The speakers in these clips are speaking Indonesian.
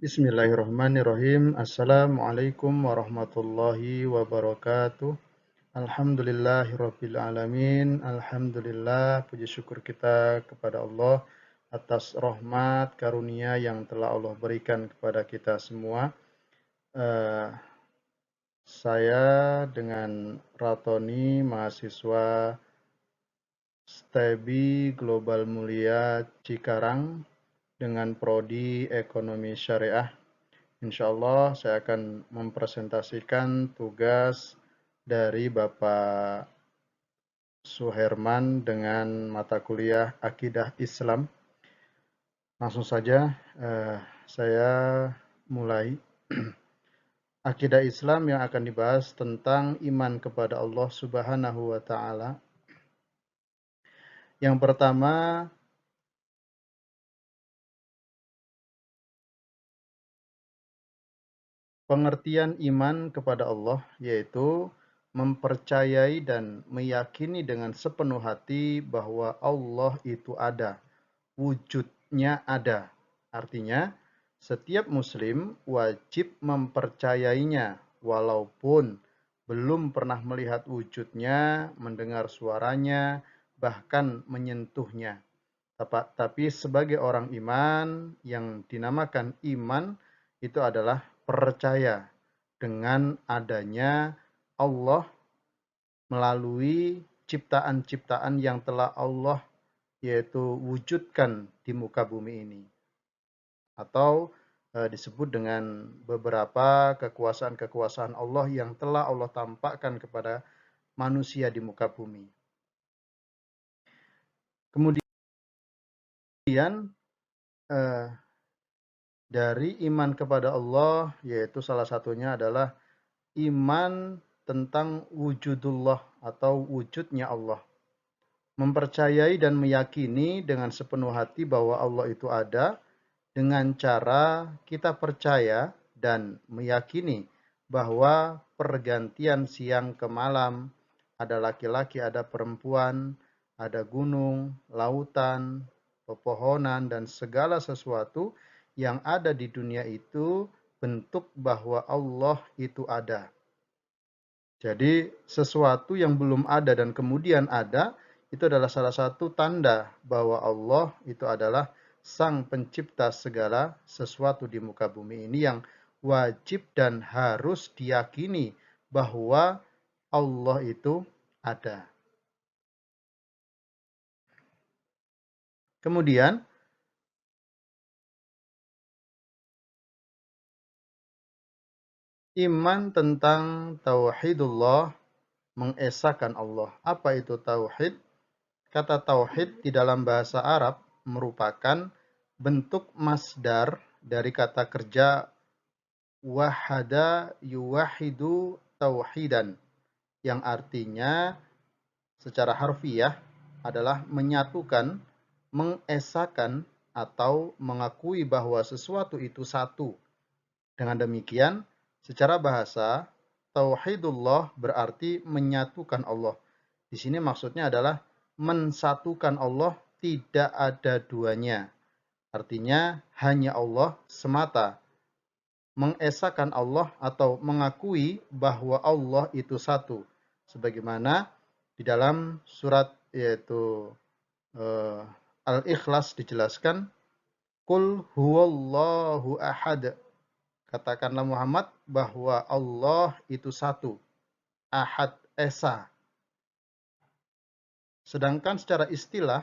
Bismillahirrahmanirrahim. Assalamualaikum warahmatullahi wabarakatuh. Alhamdulillahirabbil alamin. Alhamdulillah, puji syukur kita kepada Allah atas rahmat karunia yang telah Allah berikan kepada kita semua. Saya dengan Ratoni, mahasiswa STEBI Global Mulia Cikarang dengan prodi Ekonomi Syariah. Insyaallah saya akan mempresentasikan tugas dari Bapak Suherman dengan mata kuliah Akidah Islam. Langsung saja saya mulai. Akidah Islam yang akan dibahas tentang iman kepada Allah Subhanahu wa taala. Yang pertama, pengertian iman kepada Allah yaitu mempercayai dan meyakini dengan sepenuh hati bahwa Allah itu ada, wujudnya ada. Artinya, setiap muslim wajib mempercayainya walaupun belum pernah melihat wujudnya, mendengar suaranya, bahkan menyentuhnya. Tapi sebagai orang iman, yang dinamakan iman itu adalah percaya dengan adanya Allah melalui ciptaan-ciptaan yang telah Allah yaitu wujudkan di muka bumi ini. Atau disebut dengan beberapa kekuasaan-kekuasaan Allah yang telah Allah tampakkan kepada manusia di muka bumi. Kemudian dari iman kepada Allah, yaitu salah satunya adalah iman tentang wujudullah atau wujudnya Allah. Mempercayai dan meyakini dengan sepenuh hati bahwa Allah itu ada dengan cara kita percaya dan meyakini bahwa pergantian siang ke malam, ada laki-laki, ada perempuan, ada gunung, lautan, pepohonan, dan segala sesuatu yang ada di dunia itu bentuk bahwa Allah itu ada. Jadi sesuatu yang belum ada dan kemudian ada, itu adalah salah satu tanda bahwa Allah itu adalah Sang Pencipta segala sesuatu di muka bumi ini yang wajib dan harus diyakini bahwa Allah itu ada. Kemudian, iman tentang tauhidullah, mengesahkan Allah. Apa itu tauhid? Kata tauhid di dalam bahasa Arab merupakan bentuk masdar dari kata kerja wahada yuwahidu tauhidan, yang artinya secara harfiah adalah menyatukan, mengesahkan, atau mengakui bahwa sesuatu itu satu. Dengan demikian, secara bahasa, tauhidullah berarti menyatukan Allah. Di sini maksudnya adalah mensatukan Allah, tidak ada duanya. Artinya hanya Allah semata. Mengesahkan Allah atau mengakui bahwa Allah itu satu. Sebagaimana di dalam surat yaitu Al-Ikhlas dijelaskan, Qul huwallahu ahad. Katakanlah Muhammad bahwa Allah itu satu. Ahad, esa. Sedangkan secara istilah,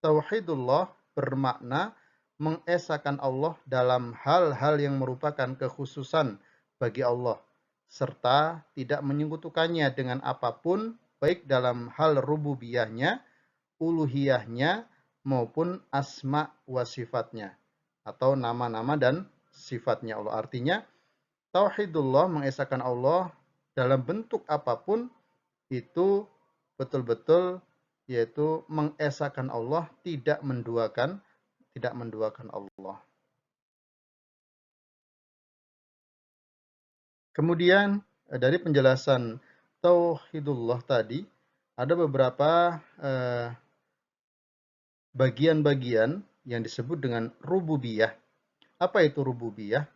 tauhidullah bermakna mengesahkan Allah dalam hal-hal yang merupakan kekhususan bagi Allah, serta tidak menyekutukannya dengan apapun, baik dalam hal rububiyahnya, uluhiyahnya, maupun asma wa sifatnya, atau nama-nama dan sifatnya Allah. Artinya, tauhidullah mengesahkan Allah dalam bentuk apapun itu betul-betul yaitu mengesahkan Allah, tidak menduakan Allah. Kemudian dari penjelasan tauhidullah tadi ada beberapa bagian-bagian yang disebut dengan rububiyah. Apa itu rububiyah?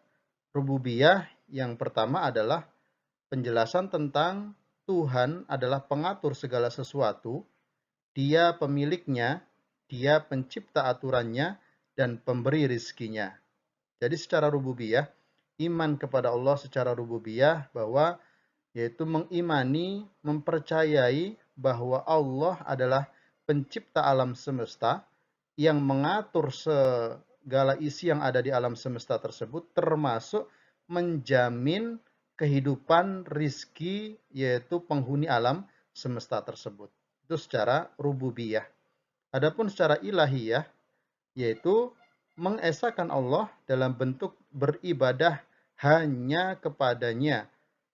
Rububiyah yang pertama adalah penjelasan tentang Tuhan adalah pengatur segala sesuatu, Dia pemiliknya, Dia pencipta aturannya, dan pemberi rizkinya. Jadi secara rububiyah, iman kepada Allah secara rububiyah bahwa yaitu mengimani, mempercayai bahwa Allah adalah pencipta alam semesta yang mengatur segala isi yang ada di alam semesta tersebut, termasuk menjamin kehidupan rizki yaitu penghuni alam semesta tersebut. Itu secara rububiyah. Adapun secara ilahiyah yaitu mengesahkan Allah dalam bentuk beribadah hanya kepadanya,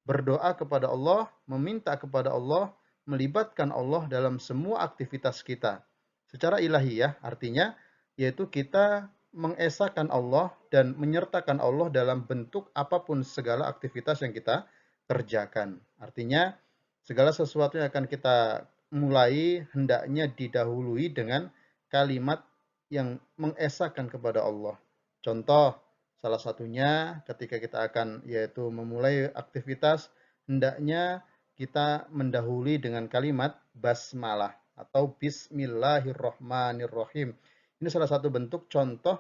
berdoa kepada Allah, meminta kepada Allah, melibatkan Allah dalam semua aktivitas kita. Secara ilahiyah artinya yaitu kita mengesahkan Allah dan menyertakan Allah dalam bentuk apapun segala aktivitas yang kita kerjakan. Artinya segala sesuatu yang akan kita mulai hendaknya didahului dengan kalimat yang mengesahkan kepada Allah. Contoh, salah satunya ketika kita akan yaitu memulai aktivitas, hendaknya kita mendahului dengan kalimat basmalah atau bismillahirrahmanirrahim. Ini salah satu bentuk contoh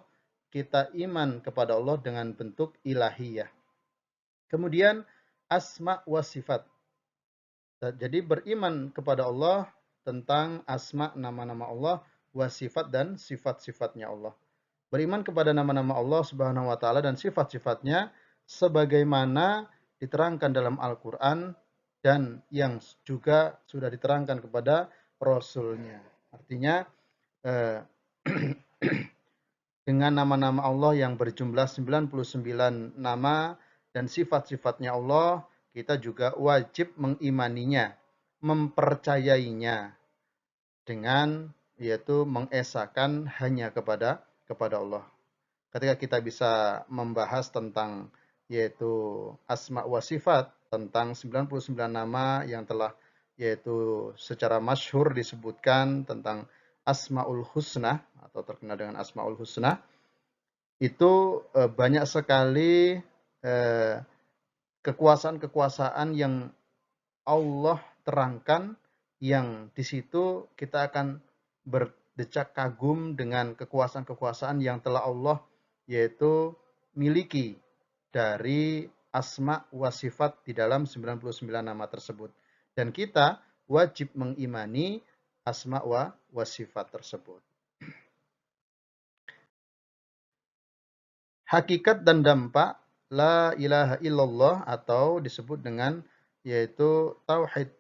kita iman kepada Allah dengan bentuk ilahiyah. Kemudian asma wa sifat. Jadi beriman kepada Allah tentang asma nama-nama Allah, wa sifat dan sifat-sifatnya Allah. Beriman kepada nama-nama Allah Subhanahu wa taala dan sifat-sifatnya sebagaimana diterangkan dalam Al-Qur'an dan yang juga sudah diterangkan kepada Rasulnya. Artinya dengan nama-nama Allah yang berjumlah 99 nama dan sifat-sifatnya Allah, kita juga wajib mengimaninya, mempercayainya dengan yaitu mengesahkan hanya kepada Allah. Ketika kita bisa membahas tentang yaitu asma wa sifat, tentang 99 nama yang telah yaitu secara masyhur disebutkan tentang Asmaul Husna atau terkenal dengan Asmaul Husna, itu banyak sekali kekuasaan-kekuasaan yang Allah terangkan, yang di situ kita akan berdecak kagum dengan kekuasaan-kekuasaan yang telah Allah yaitu miliki dari asma wa sifat di dalam 99 nama tersebut. Dan kita wajib mengimani asma wa sifat tersebut. Hakikat dan dampak la ilaha illallah atau disebut dengan yaitu tauhid.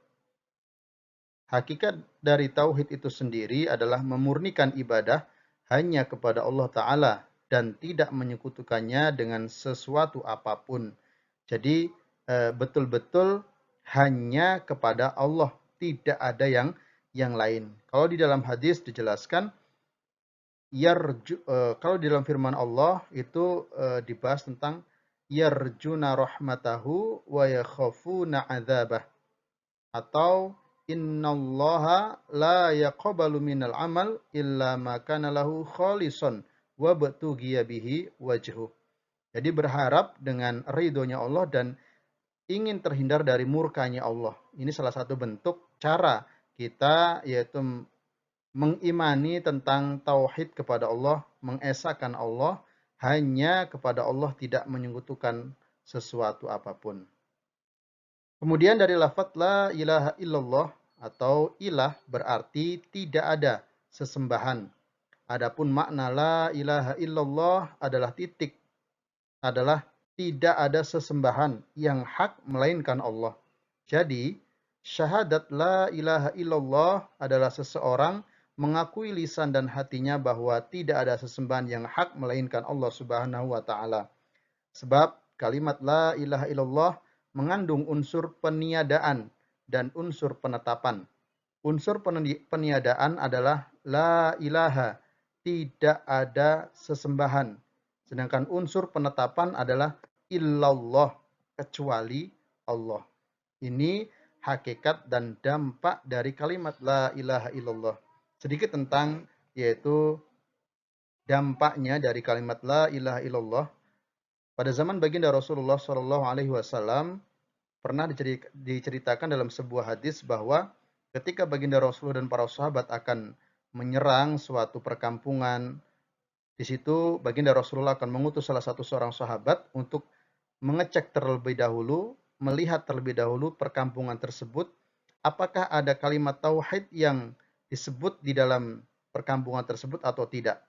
Hakikat dari tauhid itu sendiri adalah memurnikan ibadah hanya kepada Allah Ta'ala dan tidak menyekutukannya dengan sesuatu apapun. Jadi betul-betul hanya kepada Allah, tidak ada yang lain. Kalau di dalam hadis dijelaskan, kalau di dalam firman Allah itu dibahas tentang yarjuna rahmatahu wa yakhafuna adzabah, atau innallaha la yaqbalu minal amal illa ma kana lahu khalisan wa batughiya bihi wajhu. Jadi berharap dengan ridhonya Allah dan ingin terhindar dari murkanya Allah. Ini salah satu bentuk cara kita yaitu mengimani tentang tauhid kepada Allah, mengesahkan Allah, hanya kepada Allah, tidak menyekutukan sesuatu apapun. Kemudian dari lafaz la ilaha illallah atau ilah berarti tidak ada sesembahan. Adapun makna la ilaha illallah adalah titik, adalah tidak ada sesembahan yang hak melainkan Allah. Jadi, syahadat la ilaha illallah adalah seseorang mengakui lisan dan hatinya bahwa tidak ada sesembahan yang hak melainkan Allah Subhanahu wa taala. Sebab kalimat la ilaha illallah mengandung unsur peniadaan dan unsur penetapan. Unsur peniadaan adalah la ilaha, tidak ada sesembahan. Sedangkan unsur penetapan adalah illallah, kecuali Allah. Ini hakikat dan dampak dari kalimat la ilaha illallah. Sedikit tentang yaitu dampaknya dari kalimat la ilaha illallah. Pada zaman baginda Rasulullah Shallallahu Alaihi Wasallam pernah diceritakan dalam sebuah hadis bahwa ketika baginda Rasulullah dan para sahabat akan menyerang suatu perkampungan, di situ baginda Rasulullah akan mengutus salah satu seorang sahabat untuk mengecek terlebih dahulu, melihat terlebih dahulu perkampungan tersebut, apakah ada kalimat tauhid yang disebut di dalam perkampungan tersebut atau tidak.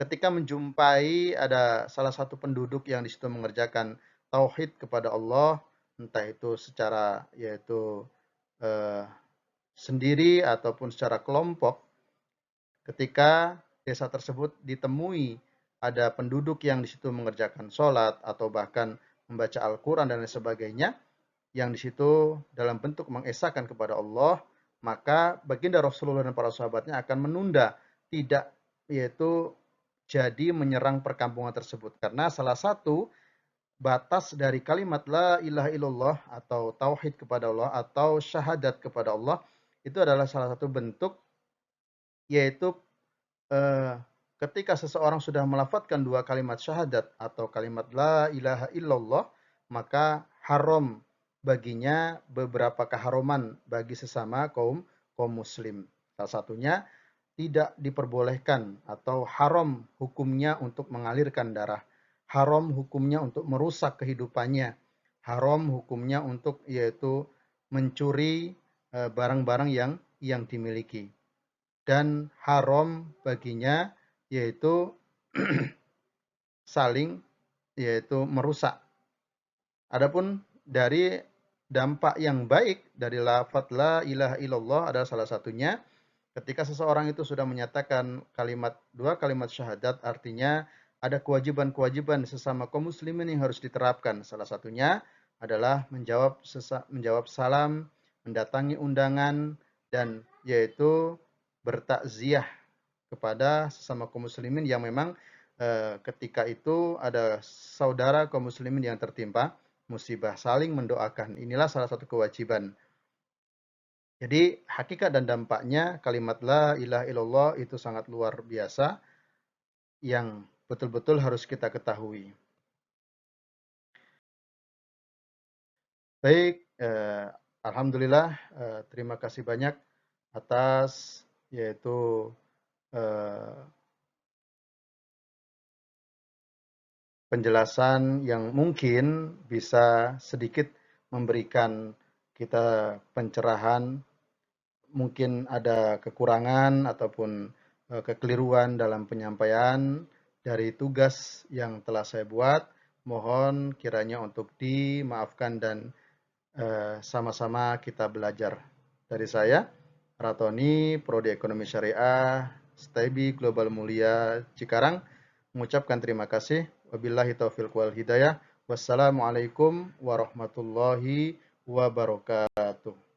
Ketika menjumpai ada salah satu penduduk yang di situ mengerjakan tauhid kepada Allah, entah itu secara yaitu eh, sendiri ataupun secara kelompok, ketika desa tersebut ditemui ada penduduk yang di situ mengerjakan sholat atau bahkan membaca Al-Quran dan lain sebagainya, yang di situ dalam bentuk mengesahkan kepada Allah, maka baginda Rasulullah dan para sahabatnya akan menunda, tidak yaitu jadi menyerang perkampungan tersebut. Karena salah satu batas dari kalimat la ilaha illallah atau tauhid kepada Allah atau syahadat kepada Allah itu adalah salah satu bentuk, yaitu eh, ketika seseorang sudah melafadzkan dua kalimat syahadat atau kalimat la ilaha illallah, maka haram baginya beberapa keharuman bagi sesama kaum muslim. Salah satunya tidak diperbolehkan atau haram hukumnya untuk mengalirkan darah, haram hukumnya untuk merusak kehidupannya, haram hukumnya untuk yaitu mencuri barang-barang yang dimiliki, dan haram baginya yaitu saling yaitu merusak. Adapun dari dampak yang baik dari lafadz la ilaha illallah adalah salah satunya ketika seseorang itu sudah menyatakan dua kalimat syahadat, artinya ada kewajiban-kewajiban sesama kaum muslimin yang harus diterapkan. Salah satunya adalah menjawab salam, mendatangi undangan, dan yaitu bertakziah kepada sesama kaum muslimin yang memang ketika itu ada saudara kaum muslimin yang tertimpa musibah, saling mendoakan. Inilah salah satu kewajiban. Jadi hakikat dan dampaknya kalimat la ilaha illallah itu sangat luar biasa yang betul-betul harus kita ketahui. Baik, alhamdulillah, terima kasih banyak atas yaitu eh, penjelasan yang mungkin bisa sedikit memberikan kita pencerahan. Mungkin ada kekurangan ataupun kekeliruan dalam penyampaian dari tugas yang telah saya buat. Mohon kiranya untuk dimaafkan dan sama-sama kita belajar. Dari saya, Ratoni, Prodi Ekonomi Syariah, STEBI Global Mulia Cikarang, mengucapkan terima kasih. Wabillahi taufiq wal hidayah. Wassalamualaikum warahmatullahi wabarakatuh.